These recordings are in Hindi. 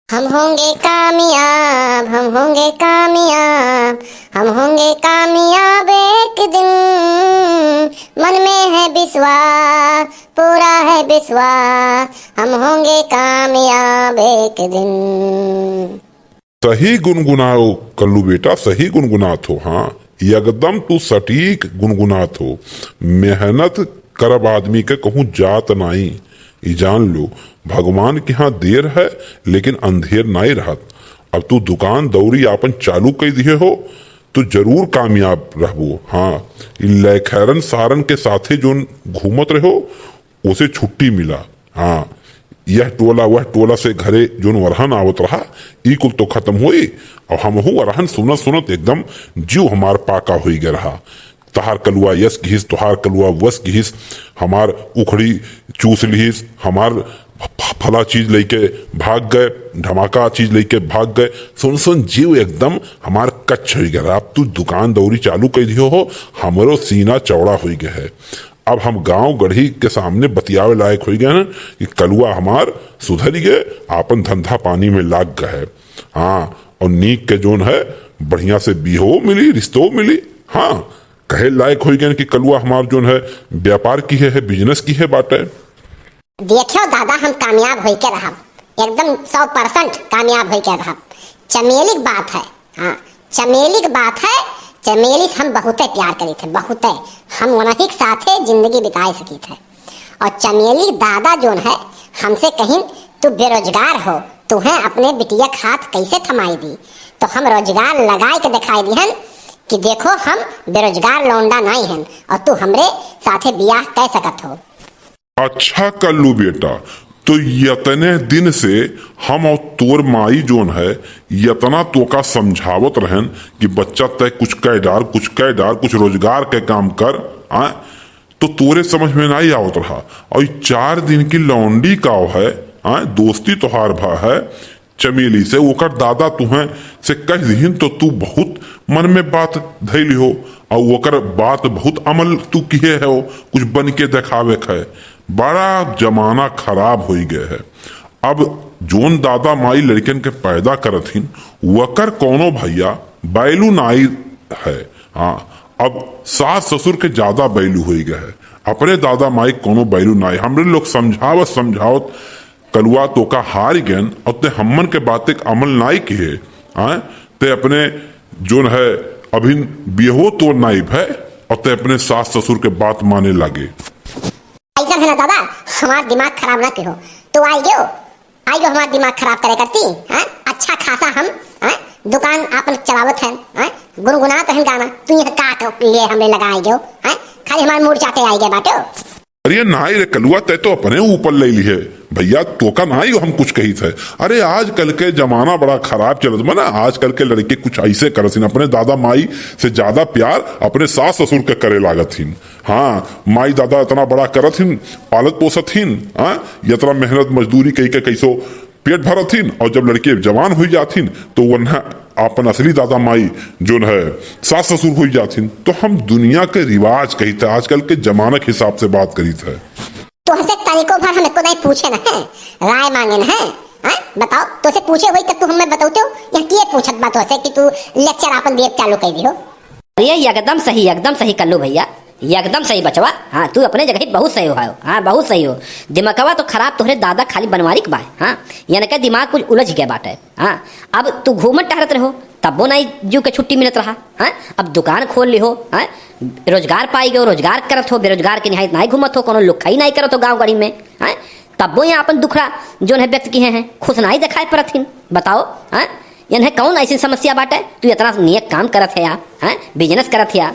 हम होंगे कामयाब, हम होंगे कामयाब, हम होंगे कामयाब एक दिन। मन में है विश्वास, पूरा है विश्वास, हम होंगे कामयाब एक दिन। सही गुनगुनाओ कल्लू बेटा, सही गुनगुनात हो। हाँ, एकदम तू सटीक गुनगुनात हो। मेहनत करब आदमी के कहूँ जात नाई, ई जान लो। भगवान के यहाँ देर है लेकिन अंधेर नाई रहत। अब तू दुकान दौरी आपन चालू कर दिए हो तो जरूर कामयाब रहबो। हाँ, लैखैरन सारन के साथे जो घूमत रहो उसे छुट्टी मिला। हाँ, यह टोला वह टोला से घरे जोन वरहन आवत रहा ई कुल तो खत्म हुई और हमहू वरहन सुनत सुनत एकदम जीव हमार पाका हुई गया रहा। तहार कलुआ यस घिस, तुहार कलुआ वस घिस, हमार उखड़ी चूस लिहिस, हमार फला चीज लेके भाग गए, धमाका चीज लेके भाग गए। सुन सुन जीव एकदम हमार कच्छ हो गया। अब तू दुकान दौरी चालू कर दियो हो, हमरो सीना चौड़ा हो गया है। अब हम गांव गढ़ी के सामने बतियावे लायक हो गए ना कि कलुआ हमार सुधर गए, आपन धंधा पानी में लाग गए। हाँ, और नीक के जोन है बढ़िया से बीहो मिली, रिश्तो मिली। हाँ, कहे लायक हो गए कि कलुआ हमार जोन है व्यापार की है बिजनेस की है बाटे। देखियो दादा, हम कामयाब हो के रहा, एकदम 100% कामयाब हो के रहा। चमेली की बात है। हाँ, चमेली की बात है। चमेली से हम बहुत प्यार करी थे, बहुत। हम उन्हीं के साथ जिंदगी बिताए सकी थे। और चमेली दादा जोन है हमसे कहीं तू बेरोजगार हो, तुम्हें अपने बिटिया हाथ कैसे थमाई दी, तो हम रोजगार लगाए के दिखाई दी हन कि देखो हम बेरोजगार लौंडा नहीं हैं और तू हमरे साथे बियाह कह सकत हो। अच्छा कल्लू बेटा, तो यतने दिन से हम और तोर माई जोन है यतना तोका समझावत रहन कि बच्चा तय कुछ कह डार, कुछ कह डार, कुछ रोजगार के काम कर। आ? तो तोरे समझ में नहीं आवत रहा। और 4 दिन की लौंडी का है, दोस्ती तोहार भा है चमेली से, ओकर दादा तुम्हें से कह दीन तो तू बहुत मन में बात धैली हो और ओकर बात बहुत अमल तू किए हो, कुछ बन के दिखावे है। बड़ा जमाना खराब हो गया है। अब जोन दादा माई लड़कन के पैदा करथिन वकर कोनो भैया बैलू नाई है। हाँ, अब सास ससुर के ज्यादा बैलू हो गया है, अपने दादा माई कोनो बैलू नाई। हमरे लोग समझावत समझावत कलुआ तो का हार गयन और ते हमन के बातें अमल नाई किए। ते अपने जोन है अभी बिहो तो नाइब है और ते अपने सास ससुर के बात माने लगे। ऐसा है ना दादा, हमारा दिमाग खराब ना करो। तो आई गयो हमारा दिमाग खराब करे करती। अच्छा खासा हम दुकान आपन चलावत हैं, गुनगुनात हैं गाना, तू यह का लिए हमरे लगाए गयो, खाली हमारे मूड चाटे आई गए बाटो। अरे नाई रे कलुआ, तय तो अपने ऊपर ले ली है भैया, तो का नाई हम कुछ कही थे। अरे आजकल के जमाना बड़ा खराब चलत बना। आजकल के लड़के कुछ ऐसे करथिन, अपने दादा माई से ज्यादा प्यार अपने सास ससुर के करे लागथिन। हाँ, माई दादा इतना बड़ा करथिन, पालत पोसथिन, इतना मेहनत मजदूरी कई के कैसो पेट भरथिन, और जब लड़के जवान हो जाथिन तो वह अपन असली दादा माई जो है सास ससुर हो जाथिन। तो हम दुनिया के रिवाज कही थे, आजकल के जमाने के हिसाब से बात करी थे। तो हसे तरीकों भर हमें को नहीं पूछे ना है, राय मांगे ना है। बताओ, तो से पूछे वही तक तू हमें बताओ या किए पूछत बात हो से कि तू लेक्चर अपन देख चालू कर दी हो। ये एकदम सही कल्लू भैया, एकदम सही बचवा। हाँ, तू अपने जगह ही बहुत सही हो। हाँ, बहुत सही हो। दिमागवा तो खराब तोहरे दादा खाली बनवारी के बा। हाँ, यानी कि दिमाग कुछ उलझ गया बाटे। हाँ, अब तू घूमत टहरत रहो तब वो नहीं जू के छुट्टी मिलत रहा। हाँ, अब दुकान खोल ली हो, रोजगार पाई गयो, रोजगार करत हो, बेरोजगार के निहायत नहीं घूमत हो, कोनो लुखाई नहीं करत हो गाँव गड़ी में। हाँ, तब वो यहाँ अपन दुखड़ा जो है व्यक्त किए हैं खुश नहीं दिखाई पड़थिन। बताओ, हाँ, यानी कौन ऐसी समस्या बाटे, तू इतना नियत काम करत है या बिजनेस करत है या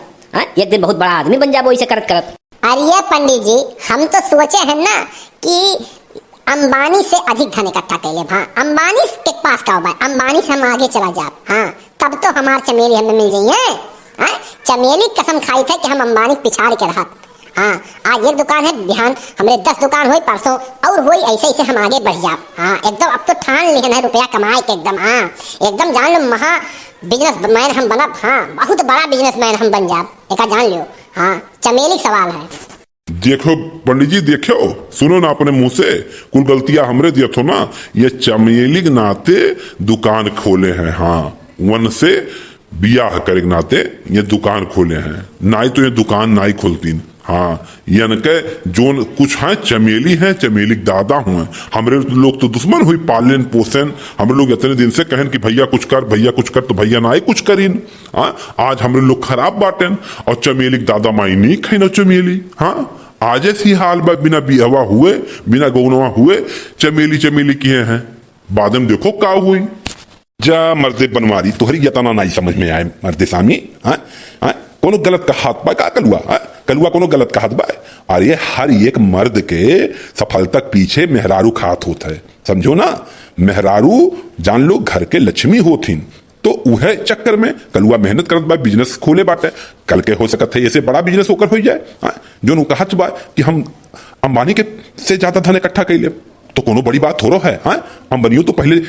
एक दिन बहुत बड़ा आदमी बन जाबो ऐसे करत करत। अरे पंडित जी, हम तो सोचे हैं ना कि अंबानी से अधिक धन इकट्ठा कर ले। हाँ, अंबानी के पास का हो, अंबानी से हम आगे चला जाए। हाँ, तब तो हमार चमेली हमें मिल गई है। चमेली कसम खाई थे कि हम अंबानी पिछाड़ के रहा। हाँ, आज एक दुकान है, बिहान हमरे 10 दुकान हुई, परसों और हुई, ऐसे ऐसे हम आगे बढ़ जाए। हाँ, एकदम अब तो ठान लेना है रुपया कमाए के एकदम। हाँ, एकदम जान लो महा बिजनेसमैन हम बनब। हाँ, बहुत बड़ा बिजनेसमैन हम बन जाए, एक जान लो। हाँ, चमेली सवाल है। देखो पंडित जी, देखो सुनो ना अपने मुंह से, कुल गलतियां हमरे दिया थो ना। ये चमेली के नाते दुकान खोले हैं, हाँ वन से बियाह करे के नाते ये दुकान खोले हैं, नाई तो ये दुकान नाई खोलती। हाँ यानी के जो कुछ है चमेली है, चमेली के दादा हुए। हमरे लोग तो दुश्मन हुई पालन पोषण, हमरे लोग इतने दिन से कहन कि भैया कुछ कर, भैया कुछ कर, तो भैया नाई कुछ करीन। हाँ आज हमरे लोग खराब बाटेन और चमेली के दादा माई नहीं खाई ना चमेली। हाँ आज ऐसी हाल बा, बिना बिहवा हुए, बिना गौनवा हुए चमेली चमेली किए हैं। बाद में देखो का हुई। जा मर्दे बनवारी तोहरी यतना नहीं समझ में आए मर्दे सामी। हाँ हाँ कोनो गलत का हाथ बा का कलुआ? हाँ? कलुआ कोनो गलत का हाथ बा? अरे हर एक मर्द के सफलता पीछे मेहरारू खात होता है, समझो ना। मेहरारू जान लो घर के लक्ष्मी होथिन, तो उहे चक्कर में कलुआ मेहनत करत बा, बिजनेस खोले बाटे। कल के हो सकत है ऐसे बड़ा बिजनेस होकर हो जाए। हाँ? जो नु कहत बा कि हम अंबानी के से ज्यादा धन इकट्ठा कैले, तो कोनो बड़ी बात हो रहा है। हाँ अंबानियों तो पहले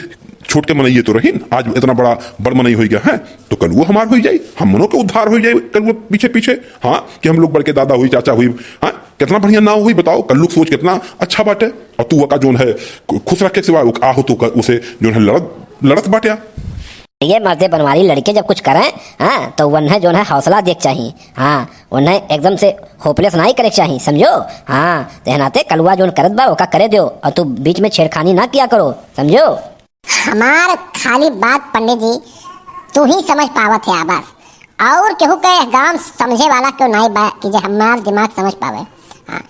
छोट के मनइए तो रही, आज इतना बड़ मनई हो गया है, तो कल वो हमार हो जाए, हम मनो के उद्धार हो जाए कल वो पीछे पीछे। हाँ कि हम लोग बड़के दादा हुई, चाचा हुई। हाँ कितना बढ़िया ना हुई बताओ, कल सोच कितना अच्छा बाटे। और तू का जोन है खुश रखे सिवा आहो तो उसे जो है लड़त बाटे। ये मर्दे बनवारी लड़के जब कुछ करें, हाँ तो वन्हें जो है हौसला देख चाहिए। हाँ उन्हें एकदम से होपलेस नहीं करे चाहिए, समझो। हाँ तेनाते कलुआ जोन करत बा ओका करे दो, और तू बीच में छेड़खानी ना किया करो, समझो। हमार खाली बात पंडित जी तू ही समझ पावत है बस, और केहू के गांव समझे वाला क्यों नहीं बा कि जे हमार दिमाग समझ पावे। हाँ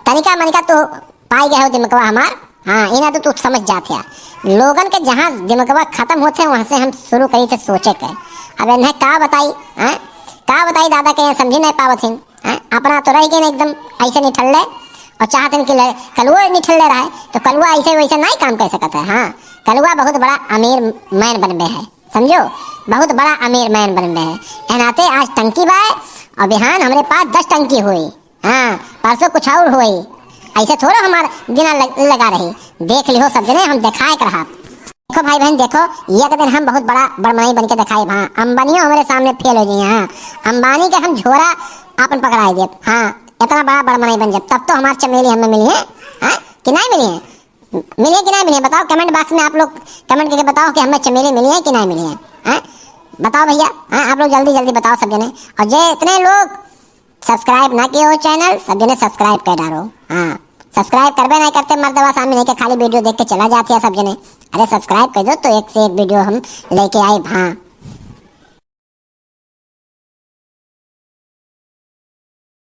तनिका मनिका तो पाई गए हो दिमागवा हमार। हाँ इना तो तू समझ जाते है। लोगन के जहाँ दिमागवा खत्म होते हैं वहां से हम शुरू करी थे सोचे के। अब इन्हें का बताई, हाँ का बताई दादा के समझी नहीं पावत हिन। अपना तो रह गए एकदम ऐसे नहीं ठल्ले, और चाहते हैं कि कलुआ नहीं ठल्ले रहे, तो कलुआ ऐसे वैसे नहीं काम कर सकता है। हाँ कलुआ बहुत बड़ा अमीर मैन बन है, समझो, बहुत बड़ा अमीर मैन बन है। एनाते आज टंकी बाय और बिहान हमारे पास 10 टंकी हुई। हाँ परसों कुछ और हुई, ऐसे थोड़ा हमारा गिना लगा रही। देख लिहो सब जने, हम दिखाए कर रहा। देखो भाई बहन देखो, ये दिन हम बहुत बड़ा बड़मनी बन के दिखाई। हाँ अंबानियों हमारे सामने फेल हो गई। हाँ अंबानी के हम झोरा आपन पकड़ाई दे। हाँ इतना बड़ा बड़मनी बन जाए तब तो हमारी चमेली हमें मिली है। हाँ कि नहीं मिली है? मिली है कि नहीं मिली है? बताओ कमेंट बॉक्स में, आप लोग कमेंट करके बताओ कि हमें चमेली मिली है कि नहीं मिली है। हाँ बताओ भैया। हाँ आप लोग जल्दी जल्दी बताओ सब जने। और जो इतने लोग सब्सक्राइब ना किए हो चैनल, सब जने सब्सक्राइब कर डालो। हाँ सब्सक्राइब करबे नहीं करते मर्दवा सामने नहीं के खाली वीडियो देख के चला जाती है सब जने। अरे सब्सक्राइब कर दो तो एक से एक वीडियो हम लेके आए। हाँ